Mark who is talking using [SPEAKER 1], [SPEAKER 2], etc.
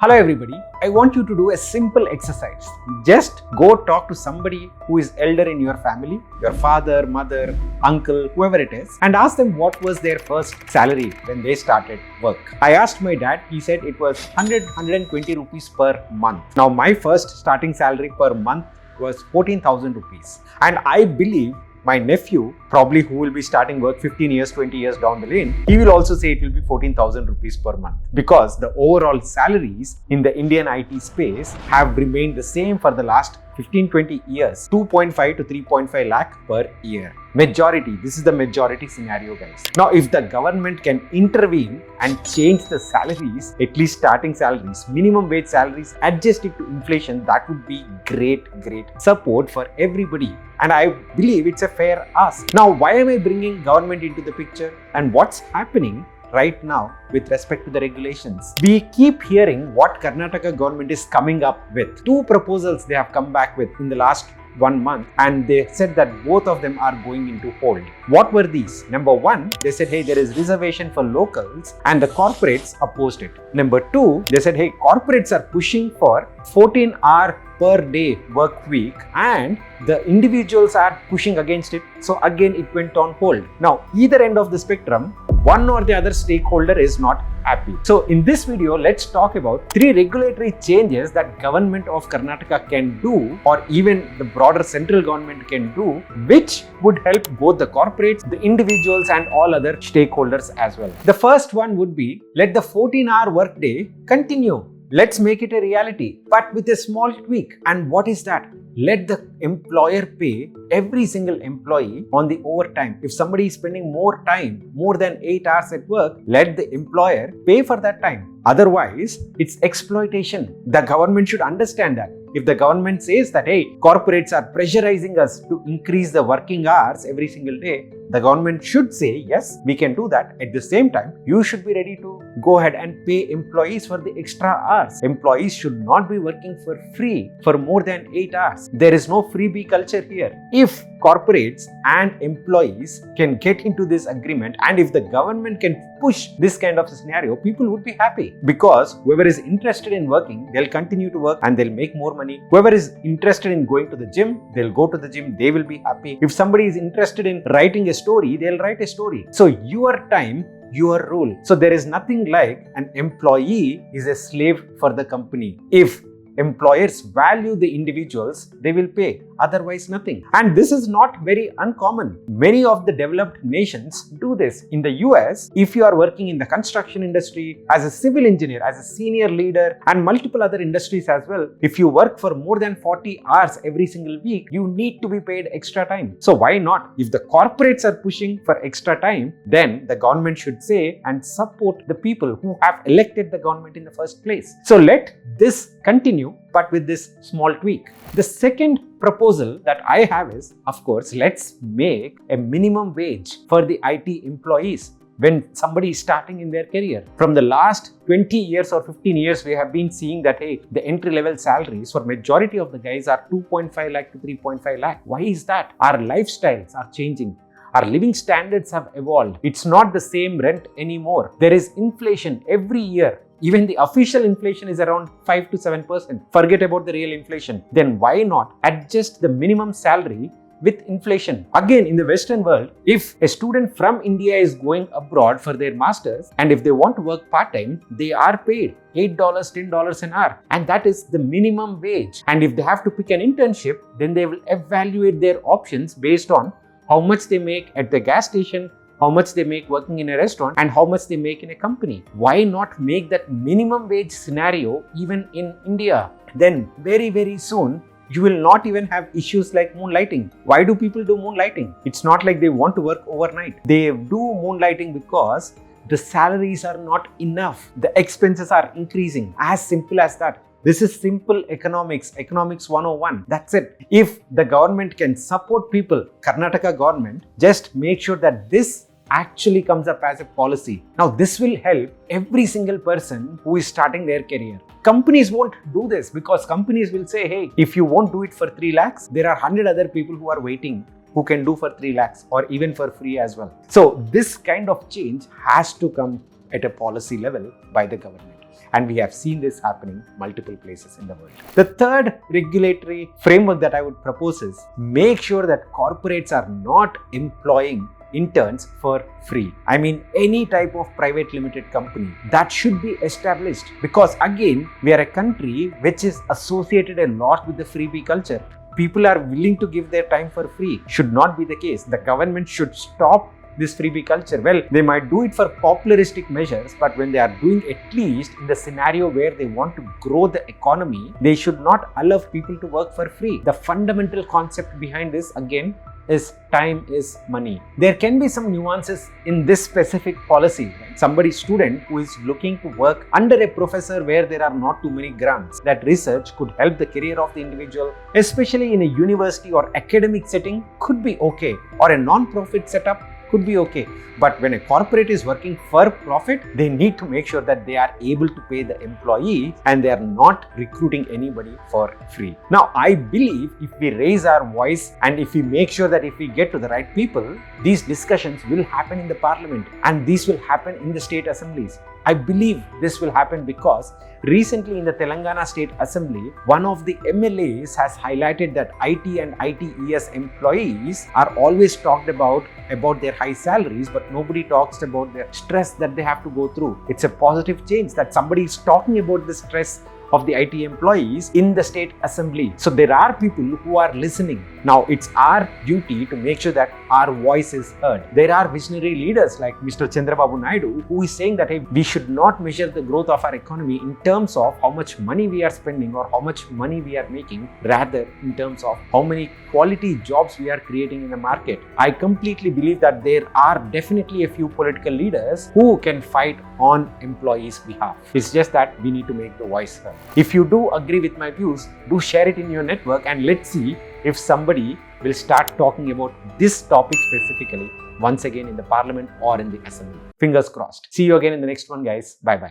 [SPEAKER 1] Hello everybody, I want you to do a simple exercise. Just go talk to somebody who is elder in your family, your father, mother, uncle, whoever it is, and ask them what was their first salary when they started work. I asked my dad, he said it was 120 rupees per month. Now my first starting salary per month was 14,000 rupees. And I believe my nephew, probably who will be starting work 15 years, 20 years down the lane, he will also say it will be 14,000 rupees per month because the overall salaries in the Indian IT space have remained the same for the last 15-20 years, 2.5 to 3.5 lakh per year. This is the majority scenario, guys. Now, if the government can intervene and change the salaries, at least starting salaries, minimum wage salaries, adjust it to inflation, that would be great support for everybody. And I believe it's a fair ask. Now, why am I bringing government into the picture and what's happening right now with respect to the regulations? We keep hearing what Karnataka government is coming up with. Two proposals they have come back with in the last 1 month, and they said that both of them are going into hold. What were these? Number one, they said, hey, there is reservation for locals, and the corporates opposed it. Number two, they said, hey, corporates are pushing for 14-hour per day work week, and the individuals are pushing against it. So again, it went on hold. Now, either end of the spectrum, one or the other stakeholder is not happy. So in this video, let's talk about 3 regulatory changes that government of Karnataka can do, or even the broader central government can do, which would help both the corporates, the individuals, and all other stakeholders as well. The first one would be, let the 14-hour workday continue. Let's make it a reality, but with a small tweak. And what is that? Let the employer pay every single employee on the overtime. If somebody is spending more time, more than 8 hours at work, let the employer pay for that time. Otherwise, it's exploitation. The government should understand that. If the government says that, hey, corporates are pressurizing us to increase the working hours every single day, the government should say, yes, we can do that. At the same time, you should be ready to go ahead and pay employees for the extra hours. Employees should not be working for free for more than 8 hours. There is no freebie culture here. If corporates and employees can get into this agreement, and if the government can push this kind of scenario, people would be happy, because whoever is interested in working, they'll continue to work and they'll make more money. Whoever is interested in going to the gym, they'll go to the gym, they will be happy. If somebody is interested in writing a story, they'll write a story. So your time, your rule. So there is nothing like an employee is a slave for the company. If employers value the individuals, they will pay. Otherwise, nothing. And this is not very uncommon. Many of the developed nations do this. In the US, if you are working in the construction industry, as a civil engineer, as a senior leader, and multiple other industries as well, if you work for more than 40 hours every single week, you need to be paid extra time. So why not? If the corporates are pushing for extra time, then the government should say and support the people who have elected the government in the first place. So let this continue, but with this small tweak. The second proposal that I have is, of course, let's make a minimum wage for the IT employees when somebody is starting in their career. From the last 20 years or 15 years, we have been seeing that, hey, the entry-level salaries for majority of the guys are 2.5 lakh to 3.5 lakh. Why is that? Our lifestyles are changing. Our living standards have evolved. It's not the same rent anymore. There is inflation every year. Even the official inflation is around 5 to 7%. Forget about the real inflation. Then why not adjust the minimum salary with inflation? Again, in the Western world, if a student from India is going abroad for their masters, and if they want to work part-time, they are paid $8, $10 an hour. And that is the minimum wage. And if they have to pick an internship, then they will evaluate their options based on how much they make at the gas station, how much they make working in a restaurant, and how much they make in a company. Why not make that minimum wage scenario even in India? Then very soon, you will not even have issues like moonlighting. Why do people do moonlighting? It's not like they want to work overnight. They do moonlighting because the salaries are not enough. The expenses are increasing. As simple as that. This is simple economics 101. That's it. If the government can support people, Karnataka government, just make sure that this actually comes up as a policy. Now, this will help every single person who is starting their career. Companies won't do this because companies will say, hey, if you won't do it for 3 lakhs, there are 100 other people who are waiting who can do for 3 lakhs or even for free as well. So this kind of change has to come at a policy level by the government. And we have seen this happening multiple places in the world. The third regulatory framework that I would propose is make sure that corporates are not employing interns for free. I mean, any type of private limited company that should be established, because again, we are a country which is associated a lot with the freebie culture. People are willing to give their time for free. Should not be the case. The government should stop this freebie culture. Well, they might do it for popularistic measures, but when they are doing at least in the scenario where they want to grow the economy, they should not allow people to work for free. The fundamental concept behind this again is time is money. There can be some nuances in this specific policy. Somebody student who is looking to work under a professor where there are not too many grants, that research could help the career of the individual, especially in a university or academic setting, could be okay, or a non-profit setup could be okay. But when a corporate is working for profit, they need to make sure that they are able to pay the employee and they are not recruiting anybody for free. Now, I believe if we raise our voice and if we make sure that if we get to the right people, these discussions will happen in the parliament and these will happen in the state assemblies. I believe this will happen because recently in the Telangana State Assembly, one of the MLAs has highlighted that IT and ITES employees are always talked about their high salaries, but nobody talks about the stress that they have to go through. It's a positive change that somebody is talking about the stress of the IT employees in the state assembly. So there are people who are listening. Now it's our duty to make sure that our voice is heard. There are visionary leaders like Mr. Chandrababu Naidu who is saying that hey, we should not measure the growth of our economy in terms of how much money we are spending or how much money we are making, rather in terms of how many quality jobs we are creating in the market. I completely believe that there are definitely a few political leaders who can fight on employees' behalf. It's just that we need to make the voice heard. If you do agree with my views, do share it in your network and let's see if somebody will start talking about this topic specifically once again in the parliament or in the assembly. Fingers crossed. See you again in the next one, guys. Bye bye.